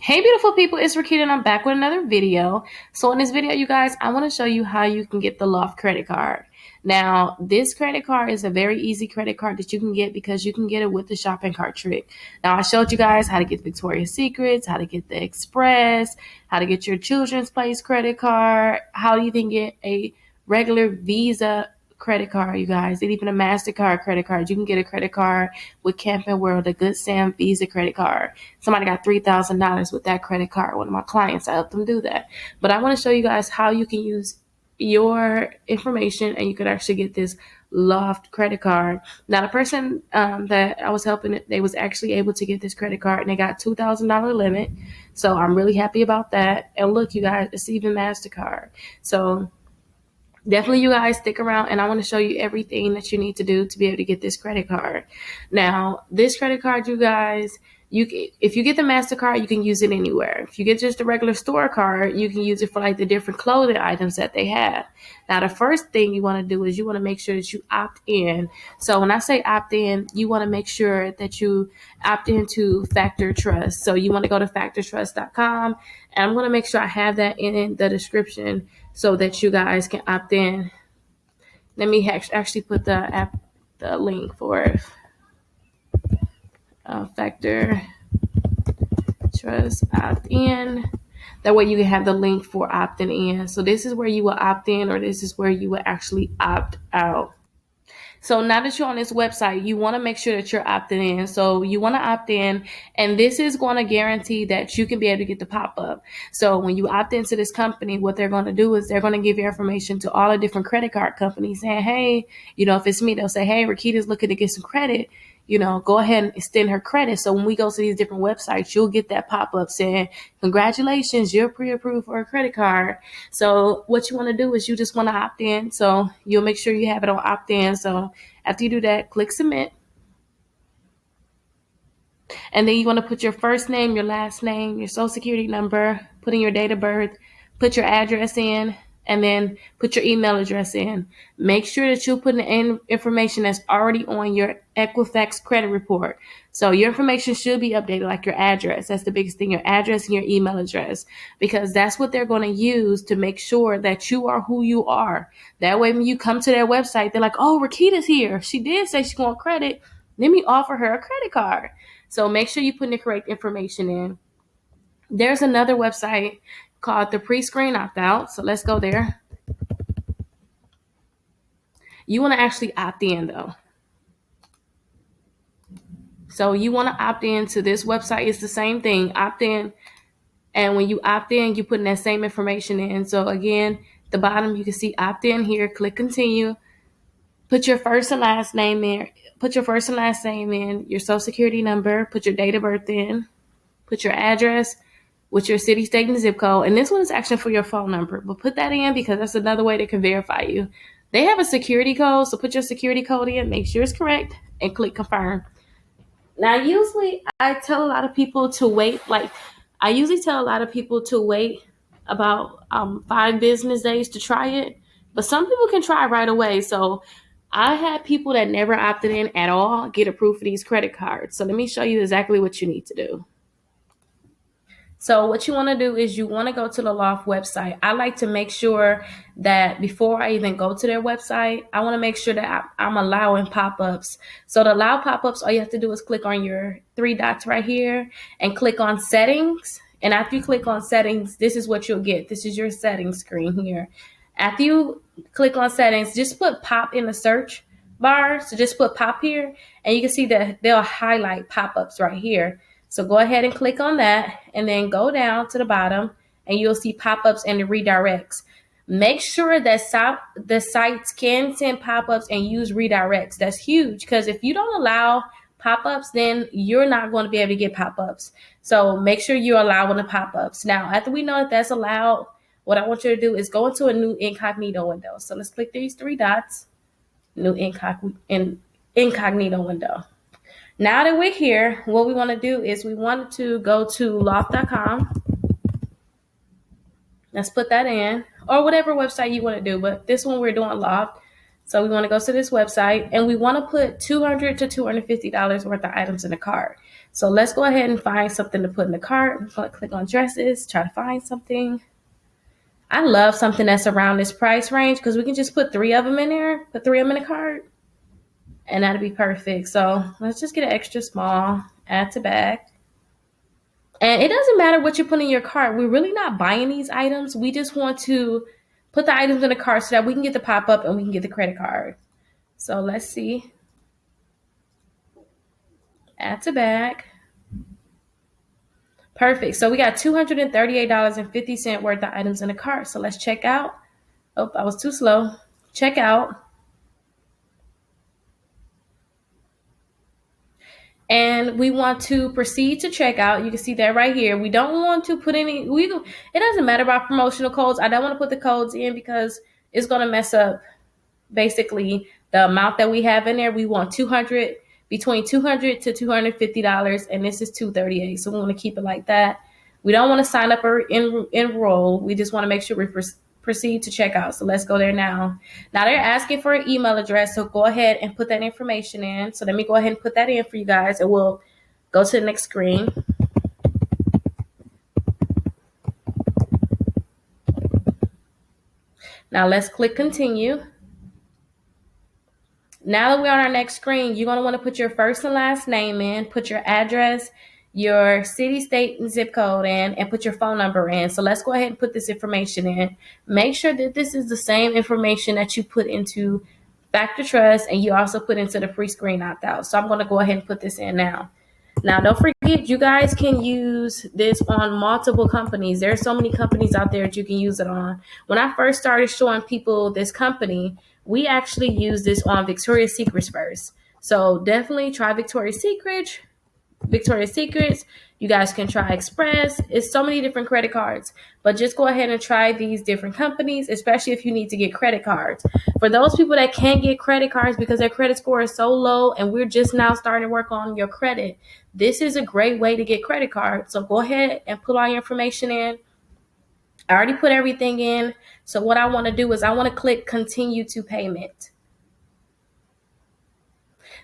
Hey beautiful people, it's Rickita and I'm back with another video. So in this video, you guys, I want to show you how you can get the Loft credit card. Now, this credit card is a very easy credit card that you can get because you can get it with the shopping cart trick. Now, I showed you guys how to get Victoria's Secrets, how to get the Express, how to get your children's place credit card, how you can get a regular Visa credit card, you guys, and even a Mastercard credit card. You can get a credit card with Camping World, a Good Sam Visa credit card. Somebody got $3,000 with that credit card. One of my clients, I helped them do that. But I want to show you guys how you can use your information and you could actually get this Loft credit card. Now, the person that I was helping, they was actually able to get this credit card and they got $2,000 limit. So I'm really happy about that. And look, you guys, it's even Mastercard. So definitely, you guys stick around and I want to show you everything that you need to do to be able to get this credit card. Now, this credit card, you guys, if you get the Mastercard, you can use it anywhere. If you get just a regular store card, you can use it for like the different clothing items that they have. Now, the first thing you want to do is you want to make sure that you opt in. So when I say opt in, you want to make sure that you opt into Factor Trust. So you want to go to factortrust.com, and I'm going to make sure I have that in the description so that you guys can opt in. Let me actually put the link for Factor Trust opt in. That way you can have the link for opting in. So this is where you will opt in, or this is where you will actually opt out. So now that you're on this website, you want to make sure that you're opting in. So you want to opt in, and this is going to guarantee that you can be able to get the pop-up. So when you opt into this company, what they're going to do is they're going to give your information to all the different credit card companies saying, hey, if it's me, they'll say, hey, Rickita's looking to get some credit. Go ahead and extend her credit. So when we go to these different websites, you'll get that pop-up saying, congratulations, you're pre-approved for a credit card. So what you want to do is you just want to opt in. So you'll make sure you have it on opt in. So after you do that, click submit. And then you want to put your first name, your last name, your social security number, put in your date of birth, put your address in, and then put your email address in. Make sure that you're putting in information that's already on your Equifax credit report. So your information should be updated, like your address. That's the biggest thing, your address and your email address, because that's what they're going to use to make sure that you are who you are. That way, when you come to their website, they're like, oh, Rickita's here. She did say she wants credit. Let me offer her a credit card. So make sure you put the correct information in. There's another website called the Pre-Screen Opt-Out. So let's go there. You want to actually opt in, though. So you want to opt in to this website. It's the same thing. Opt in. And when you opt in, you put in that same information in. So again, at the bottom, you can see opt in here. Click continue. Put your first and last name in. Put your first and last name in. Your social security number. Put your date of birth in. Put your address with your city, state, and zip code. And this one is actually for your phone number. But put that in because that's another way they can verify you. They have a security code. So put your security code in. Make sure it's correct. And click confirm. Now, usually I tell a lot of people to wait. I usually tell a lot of people to wait about 5 business days to try it. But some people can try right away. So I had people that never opted in at all get approved for these credit cards. So let me show you exactly what you need to do. So what you want to do is you want to go to the Loft website. I like to make sure that before I even go to their website, I want to make sure that I'm allowing pop-ups. So to allow pop-ups, all you have to do is click on your 3 dots right here and click on settings. And after you click on settings, this is what you'll get. This is your settings screen here. After you click on settings, just put pop in the search bar. So just put pop here and you can see that they'll highlight pop-ups right here. So go ahead and click on that and then go down to the bottom and you'll see pop-ups and the redirects. Make sure that the sites can send pop-ups and use redirects. That's huge because if you don't allow pop-ups, then you're not going to be able to get pop-ups. So make sure you're allowing the pop-ups. Now, after we know that that's allowed, what I want you to do is go into a new incognito window. So let's click these 3 dots, new incognito window. Now that we're here, what we want to do is we want to go to loft.com. Let's put that in, or whatever website you want to do, but this one we're doing Loft. So we want to go to this website and we want to put $200 to $250 worth of items in the cart. So let's go ahead and find something to put in the cart. I'm going to click on dresses, try to find something. I love something that's around this price range because we can just put 3 of them in there, put 3 of them in the cart, and that'll be perfect. So let's just get an extra small, add to bag. And it doesn't matter what you put in your cart. We're really not buying these items. We just want to put the items in the cart so that we can get the pop-up and we can get the credit card. So let's see. Add to bag. Perfect. So we got $238.50 worth of items in the cart. So let's check out. Oh, I was too slow. Check out. And we want to proceed to checkout. You can see that right here. We don't want to put any, it doesn't matter about promotional codes. I don't want to put the codes in because it's going to mess up basically the amount that we have in there. We want between $200 to $250, and this is $238. So we want to keep it like that. We don't want to sign up or enroll. We just want to make sure we proceed to checkout. So let's go there now. Now they're asking for an email address, so go ahead and put that information in. So let me go ahead and put that in for you guys, and we'll go to the next screen. Now let's click continue. Now that we're on our next screen, you're going to want to put your first and last name in, put your address, your city, state, and zip code in, and put your phone number in. So let's go ahead and put this information in. Make sure that this is the same information that you put into Factor Trust and you also put into the pre-screen opt-out. So I'm going to go ahead and put this in now. Now, don't forget, you guys can use this on multiple companies. There are so many companies out there that you can use it on. When I first started showing people this company, we actually used this on Victoria's Secrets first. So definitely try Victoria's Secrets. You guys can try Express. It's so many different credit cards, but just go ahead and try these different companies, especially if you need to get credit cards. For those people that can't get credit cards because their credit score is so low and we're just now starting to work on your credit, this is a great way to get credit cards. So go ahead and put all your information in. I already put everything in. So what I want to do is I want to click continue to payment.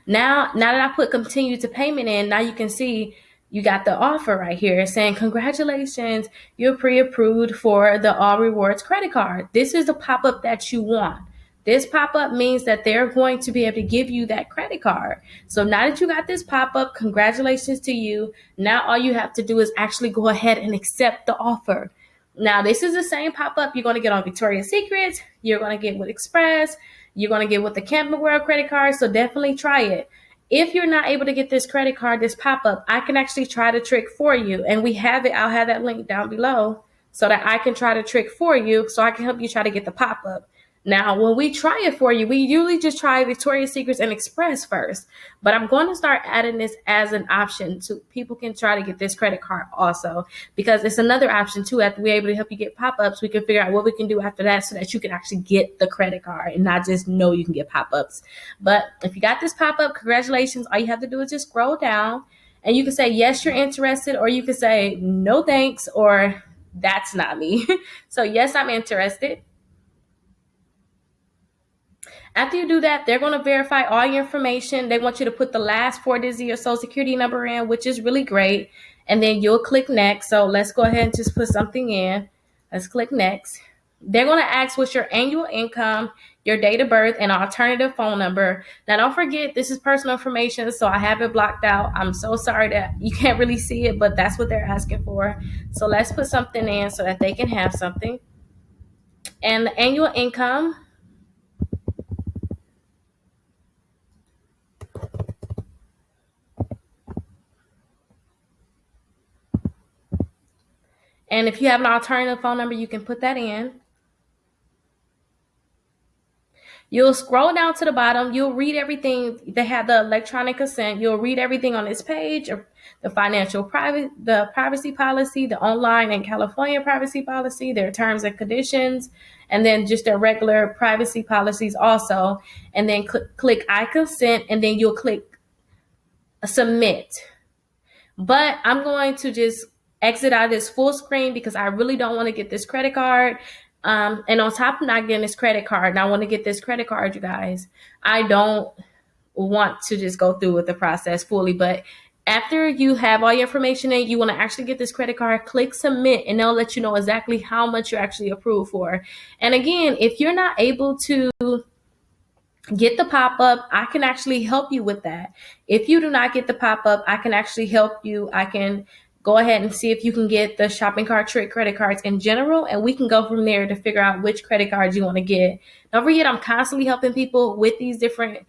Now that I put continue to payment in, now you can see you got the offer right here saying, congratulations, you're pre-approved for the All Rewards credit card. This is the pop-up that you want. This pop-up means that they're going to be able to give you that credit card. So now that you got this pop-up, congratulations to you. Now all you have to do is actually go ahead and accept the offer. Now, this is the same pop-up you're going to get on Victoria's Secrets. You're going to get with Express. You're going to get with the Camping World credit card. So definitely try it. If you're not able to get this credit card, this pop-up, I can actually try the trick for you. And we have it. I'll have that link down below so that I can try the trick for you so I can help you try to get the pop-up. Now, when we try it for you, we usually just try Victoria's Secrets and Express first. But I'm going to start adding this as an option so people can try to get this credit card also. Because it's another option too. After we're able to help you get pop-ups, we can figure out what we can do after that so that you can actually get the credit card and not just know you can get pop-ups. But if you got this pop-up, congratulations. All you have to do is just scroll down and you can say, yes, you're interested, or you can say, no, thanks, or that's not me. So yes, I'm interested. After you do that, they're going to verify all your information. They want you to put the last 4 digits of your social security number in, which is really great. And then you'll click next. So let's go ahead and just put something in. Let's click next. They're going to ask what's your annual income, your date of birth, and alternative phone number. Now, don't forget, this is personal information, so I have it blocked out. I'm so sorry that you can't really see it, but that's what they're asking for. So let's put something in so that they can have something. And the annual income. And if you have an alternative phone number, you can put that in. You'll scroll down to the bottom. You'll read everything. They have the electronic consent. You'll read everything on this page, or the the privacy policy, the online and California privacy policy, their terms and conditions, and then just their regular privacy policies also. And then click I consent, and then you'll click submit. But I'm going to just exit out of this full screen because I really don't want to get this credit card. And on top of not getting this credit card, and I want to get this credit card, you guys, I don't want to just go through with the process fully. But after you have all your information in, you want to actually get this credit card, click submit, and they'll let you know exactly how much you're actually approved for. And again, if you're not able to get the pop-up, I can actually help you with that. If you do not get the pop-up, I can actually help you. I can go ahead and see if you can get the shopping cart trick credit cards in general, and we can go from there to figure out which credit cards you want to get. Don't forget, I'm constantly helping people with these different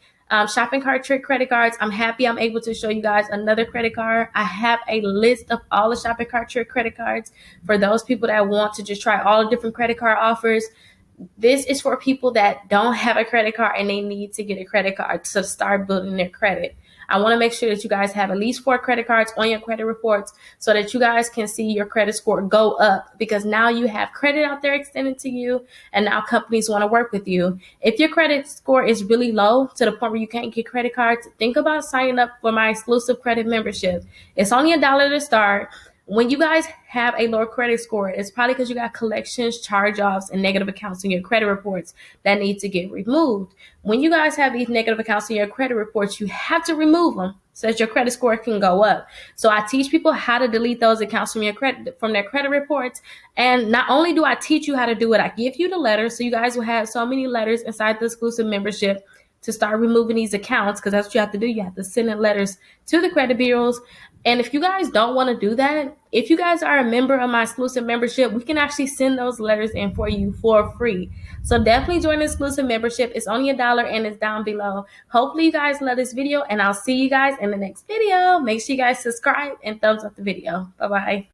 shopping cart trick credit cards. I'm happy I'm able to show you guys another credit card. I have a list of all the shopping cart trick credit cards for those people that want to just try all the different credit card offers. This is for people that don't have a credit card and they need to get a credit card to start building their credit. I want to make sure that you guys have at least 4 credit cards on your credit reports so that you guys can see your credit score go up, because now you have credit out there extended to you, and now companies want to work with you. If your credit score is really low to the point where you can't get credit cards, think about signing up for my exclusive credit membership. It's only $1 to start. When you guys have a lower credit score, it's probably because you got collections, charge-offs, and negative accounts in your credit reports that need to get removed. When you guys have these negative accounts in your credit reports, you have to remove them so that your credit score can go up. So I teach people how to delete those accounts from their credit reports. And not only do I teach you how to do it, I give you the letters, so you guys will have so many letters inside the exclusive membership to start removing these accounts, because that's what you have to do. You have to send in letters to the credit bureaus. And if you guys don't want to do that, if you guys are a member of my exclusive membership, we can actually send those letters in for you for free. So definitely join the exclusive membership. It's only $1 and it's down below. Hopefully you guys love this video, and I'll see you guys in the next video. Make sure you guys subscribe and thumbs up the video. Bye-bye.